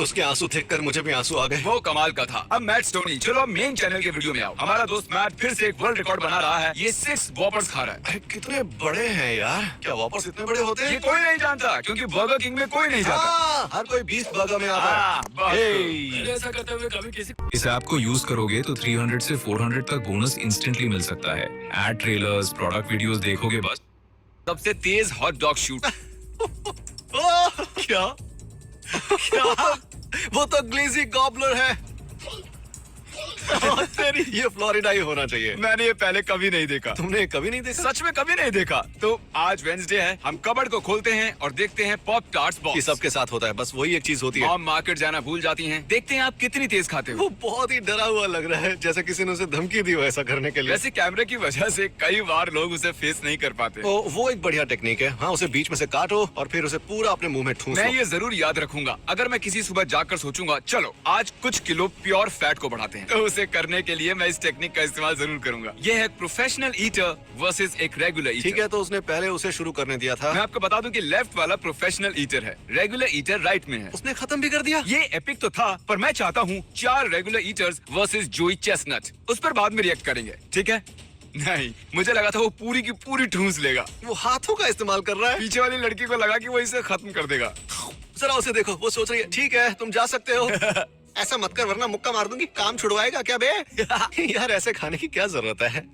उसके आंसू देखकर मुझे भी आंसू आ गए। वो कमाल का था। अब मैट स्टोनी, चलो अब मेन चैनल के वीडियो में आओ। हमारा दोस्त मैट फिर से एक वर्ल्ड रिकॉर्ड बना रहा है। ये 6 वॉपर्स खा रहा है। अरे कितने बड़े हैं यार, क्या वॉपर्स इतने बड़े होते हैं? ये कोई नहीं जानता, क्योंकि बर्गर किंग में कोई नहीं जाता। हर कोई 20 बर्गर में आता है। ऐसा करते हुए कभी किसी इस ऐप को यूज करोगे तो 300 से 400 तक बोनस इंस्टेंटली मिल सकता है। एड ट्रेलर्स, प्रोडक्ट वीडियोस देखोगे बस। सबसे तेज हॉट डॉग शूट। क्या क्या? वो तो ग्लेजी गॉबलर है। तेरी ये फ्लोरिडा ही होना चाहिए। मैंने ये पहले कभी नहीं देखा। तुमने कभी नहीं देखा? सच में कभी नहीं देखा। तो आज वेडनेसडे है, हम कबर्ड को खोलते हैं और देखते हैं पॉप टार्ट्स ये बॉक्स। सबके साथ होता है, बस वही एक चीज होती है। मॉम मार्केट जाना भूल जाती हैं। देखते हैं आप कितनी तेज खाते हो। वो बहुत ही डरा हुआ लग रहा है, जैसे किसी ने उसे धमकी दी हो ऐसा करने के लिए। वैसे कैमरे की वजह से कई बार लोग उसे फेस नहीं कर पाते। वो एक बढ़िया टेक्निक है। हाँ, उसे बीच में से काटो और फिर उसे पूरा अपने मुंह में ठूंस मैं लो। ये जरूर याद रखूंगा। अगर मैं किसी सुबह जाकर सोचूंगा चलो आज कुछ किलो प्योर फैट को बढ़ाते हैं, तो उसे करने के लिए मैं इस टेक्निक का इस्तेमाल जरूर करूंगा। ये है प्रोफेशनल ईटर वर्सेस एक रेगुलर ईटर। ठीक है, तो उसने पहले उसे शुरू करने दिया था। मैं आपको बता दूं कि लेफ्ट वाला प्रोफेशनल ईटर है, रेगुलर ईटर राइट में है। उसने खत्म भी कर दिया। ये एपिक तो था, पर मैं चाहता हूँ 4 रेगुलर ईटर्स वर्सेस जोई चेस्टनट। उस पर बाद में रिएक्ट करेंगे, ठीक है? नहीं, मुझे लगा था वो पूरी की पूरी ठूंस लेगा। वो हाथों का इस्तेमाल कर रहा है। पीछे वाली लड़की को लगा कि वो इसे खत्म कर देगा। जरा उसे देखो, वो सोच रही है ठीक है तुम जा सकते हो। ऐसा मत कर वरना मुक्का मार दूंगी। काम छुड़वाएगा क्या बे? यार ऐसे खाने की क्या जरूरत है?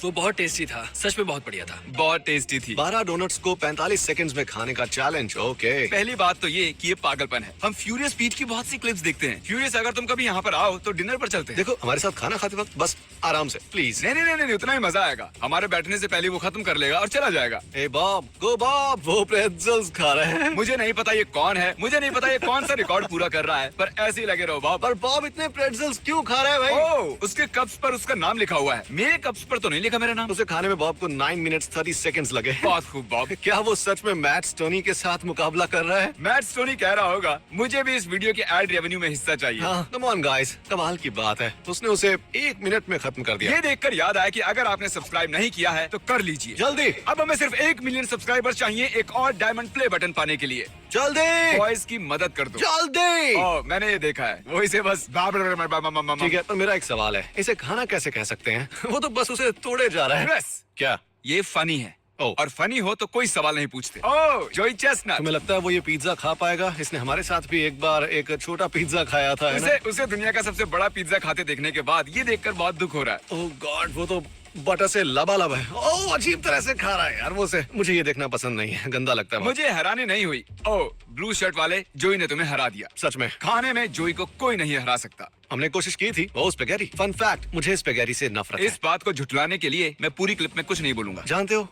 वो बहुत टेस्टी था, सच में बहुत बढ़िया था। बहुत टेस्टी थी। 12 डोनट्स को 45 सेकंड्स में खाने का चैलेंज। ओके, पहली बात तो ये कि ये पागलपन है। हम फ्यूरियस पीट की बहुत सी क्लिप्स देखते हैं। फ्यूरियस, अगर तुम कभी यहाँ पर आओ तो डिनर पर चलते हैं। देखो हमारे साथ खाना खाते वक्त बस आराम से प्लीज। नहीं, उतना ही मजा आएगा। हमारे बैठने से पहले वो खत्म कर लेगा और चला जाएगा। ए बॉब, गो बॉब, वो प्रेट्ज़ल्स खा रहे हैं। मुझे नहीं पता ये कौन है, मुझे नहीं पता ये कौन सा रिकॉर्ड पूरा कर रहा है, पर ऐसे ही लगे रहो बॉब। पर बॉब इतने प्रेट्ज़ल्स क्यों खा रहा है भाई? ओह, उसके कप्स पर उसका नाम लिखा हुआ है। मेरे कप्स पर तो नहीं लिखा मेरा नाम। उसे खाने में बॉब को 9 मिनट्स 30 सेकंड्स लगे। बहुत खूब बॉब। क्या वो सच में मैट स्टोनी के साथ मुकाबला कर रहा है? मैट स्टोनी कह रहा होगा मुझे भी इस वीडियो के एड रेवेन्यू में हिस्सा चाहिए। हाँ, कम ऑन गाइस, कमाल की बात है। उसने उसे 1 मिनट में खत्म कर दिया। ये देखकर याद आया कि अगर आपने सब्सक्राइब नहीं किया है तो कर लीजिए जल्दी। अब हमें सिर्फ 1 मिलियन सब्सक्राइबर चाहिए एक और डायमंड प्ले बटन पाने के लिए। जल्दी बॉयज की मदद कर दो। जल्दी। ओह, मैंने ये देखा है, वो इसे बस ठीक है, पर मेरा एक सवाल है, इसे खाना कैसे कह सकते हैं? वो तो बस उसे तोड़े जा रहा है। बस क्या ये फनी है। ओह। और फनी हो तो कोई सवाल नहीं पूछते। ओह, जोई चेस्टनट। तुम्हें लगता है वो ये पिज्जा खा पाएगा? इसने हमारे साथ भी एक बार एक छोटा पिज्जा खाया था, है ना? उसे दुनिया का सबसे बड़ा पिज्जा खाते देखने के बाद ये देखकर बहुत दुख हो रहा है। ओह गॉड, वो तो बटर से लबालब है। ओह, अजीब तरह से खा रहा है यार वो से। मुझे ये देखना पसंद नहीं है, गंदा लगता है बहुत। मुझे हैरानी नहीं हुई। ओह, ब्लू शर्ट वाले, जोई ने तुम्हें हरा दिया। सच में खाने में जोई को कोई नहीं हरा सकता। हमने कोशिश की थी। वो स्पेगेटी। फन फैक्ट, मुझे स्पेगेटी से नफरत है। इस बात को झुठलाने के लिए मैं पूरी क्लिप में कुछ नहीं बोलूंगा। जानते हो,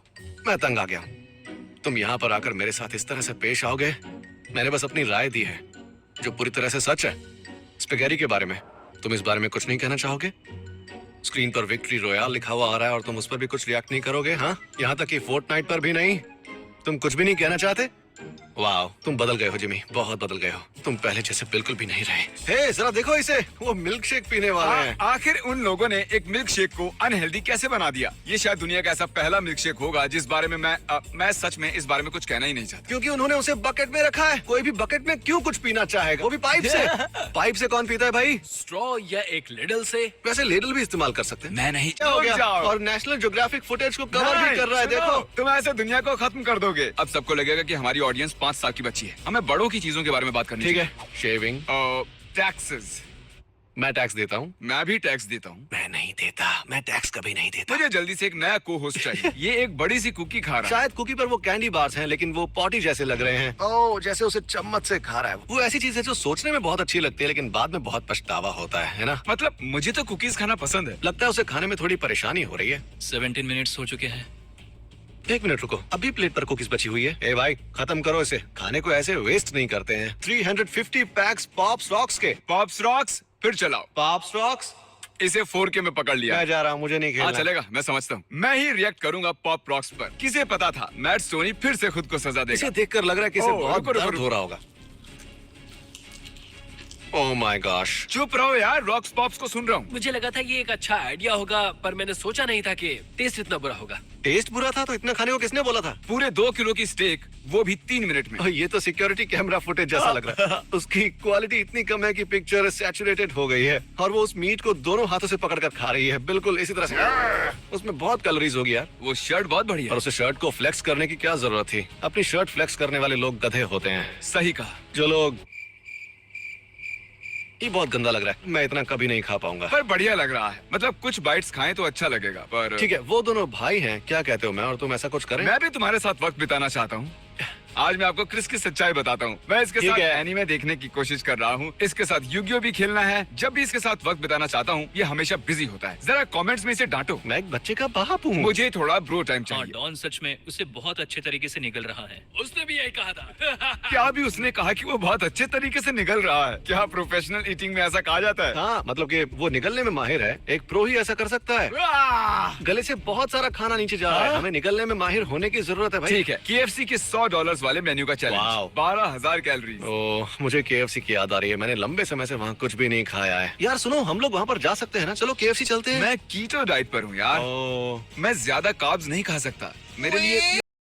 मैं तंग आ गया हूँ। तुम यहाँ पर आकर मेरे साथ इस तरह से पेश आओगे। मैंने बस अपनी राय दी है जो पूरी तरह से सच है। स्पेगेटी के बारे में तुम इस बारे में कुछ नहीं कहना चाहोगे? स्क्रीन पर विक्ट्री रॉयल लिखा हुआ आ रहा है और तुम उस पर भी कुछ रिएक्ट नहीं करोगे? हाँ, यहाँ तक कि फोर्टनाइट पर भी नहीं? तुम कुछ भी नहीं कहना चाहते? वाह, तुम बदल गए हो जिमी, बहुत बदल गए हो। तुम पहले जैसे बिल्कुल भी नहीं रहे। हे, जरा देखो इसे, वो मिल्क शेक पीने वाले हैं। आखिर उन लोगों ने एक मिल्क शेक को अनहेल्दी कैसे बना दिया? ये शायद दुनिया का ऐसा पहला मिल्क शेक होगा जिस बारे में मैं सच में इस बारे में कुछ कहना ही नहीं चाहता। क्योंकि उन्होंने उसे बकेट में रखा है। कोई भी बकेट में क्यों कुछ पीना चाहेगा, वो भी पाइप से। पाइप से कौन पीता है भाई? स्ट्रॉ या एक लिडल से। वैसे लेडल भी इस्तेमाल कर सकते हैं। मैं नहीं। क्या हो गया? जाओ। और नेशनल ज्योग्राफिक फुटेज को कवर भी कर रहा है। सुनो, देखो, तुम ऐसे दुनिया को खत्म कर दोगे। अब सबको लगेगा कि हमारी ऑडियंस 5 साल की बच्ची है। हमें बड़ों की चीजों के बारे में बात करनी ठीक है। Shaving, taxes. मैं टैक्स देता हूँ। मैं भी टैक्स देता हूँ। मैं नहीं देता, मैं टैक्स कभी नहीं देता। मुझे जल्दी से एक नया को होस्ट चाहिए। ये एक बड़ी सी कुकी खा रहा है। शायद कुकी पर वो कैंडी बार्स हैं, लेकिन वो पॉटी जैसे लग रहे हैं। ओह, जैसे उसे चम्मच से खा रहा है। वो ऐसी चीज है जो सोचने में बहुत अच्छी लगती है, लेकिन बाद में बहुत पछतावा होता है ना? मतलब मुझे तो कुकीज खाना पसंद है। लगता है उसे खाने में थोड़ी परेशानी हो रही है। 17 मिनट्स हो चुके हैं। 1 मिनट रुको, अभी प्लेट पर कुकीज बची हुई है। ए भाई, खत्म करो इसे। खाने को ऐसे वेस्ट नहीं करते हैं। 350 पैक्स पॉप्स रॉक्स के। पॉप्स रॉक्स, फिर चलाओ। Pops rocks. इसे 4K में पकड़ लिया। मैं जा रहा हूँ, मुझे नहीं हाँ खेलना। चलेगा, मैं समझता हूँ। मैं ही रिएक्ट करूंगा पॉप रॉक्स पर। किसे पता था मैट स्टोनी फिर से खुद को सजा देगा। इसे देखकर लग रहा है कि इसे ओह, बहुत रुको, रुको, दर्द रुको। हो रहा होगा। Oh my gosh. चुप रहो यार, रॉक्स पॉप्स को सुन रहा हूँ। मुझे लगा था ये एक अच्छा आइडिया होगा, पर मैंने सोचा नहीं था कि टेस्ट इतना बुरा होगा। टेस्ट बुरा था तो इतना खाने को किसने बोला था? पूरे 2 किलो की स्टेक, वो भी 3 मिनट में। ओह, ये तो सिक्योरिटी कैमरा फुटेज जैसा लग रहा है। उसकी क्वालिटी इतनी कम है कि पिक्चर सैचुरेटेड हो गई है और वो उस मीट को दोनों हाथों से पकड़ कर खा रही है, बिल्कुल इसी तरह से। उसमें बहुत कैलोरीज होगी यार। वो शर्ट बहुत बढ़िया और उसे शर्ट को फ्लेक्स करने की क्या जरूरत थी? अपनी शर्ट फ्लेक्स करने वाले लोग गधे होते हैं। है। सही कहा। जो लोग, ये बहुत गंदा लग रहा है, मैं इतना कभी नहीं खा पाऊंगा। पर बढ़िया लग रहा है, मतलब कुछ बाइट्स खाएं तो अच्छा लगेगा। पर ठीक है, वो दोनों भाई हैं, क्या कहते हो मैं और तुम ऐसा कुछ करें? मैं भी तुम्हारे साथ वक्त बिताना चाहता हूँ। आज मैं आपको क्रिस की सच्चाई बताता हूँ। मैं इसके ठीक साथ है। एनीमे देखने की कोशिश कर रहा हूँ, इसके साथ यूगियो भी खेलना है। जब भी इसके साथ वक्त बिताना चाहता हूँ, ये हमेशा बिजी होता है। जरा कमेंट्स में इसे डांटो। मैं एक बच्चे का बाप हूँ। मुझे थोड़ा ब्रो टाइम हाँ, चाहिए। डॉन सच में उसे बहुत अच्छे तरीके से निकल रहा है। उसने भी यही कहा था। क्या भी उसने कहा कि वो बहुत अच्छे तरीके से निकल रहा है? क्या प्रोफेशनल ईटिंग में ऐसा कहा जाता है? हाँ, मतलब कि वो निकलने में माहिर है, एक प्रो ही ऐसा कर सकता है। आह! गले से बहुत सारा खाना नीचे जा रहा है, हमें निकलने में माहिर होने की जरूरत है भाई। ठीक है, KFC के $100 वाले मेन्यू का चैलेंज, वाओ। 12,000 कैलोरीज। ओह, मुझे KFC की याद आ रही है, मैंने लंबे समय से वहाँ कुछ भी नहीं खाया है। यार सुनो, हम लोग वहाँ पर जा सकते हैं ना? चलो KFC चलते हैं। मैं कीटो डाइट पर हूँ यार, ओह, मैं ज्यादा कार्ब्स नहीं खा सकता। मेरे लिए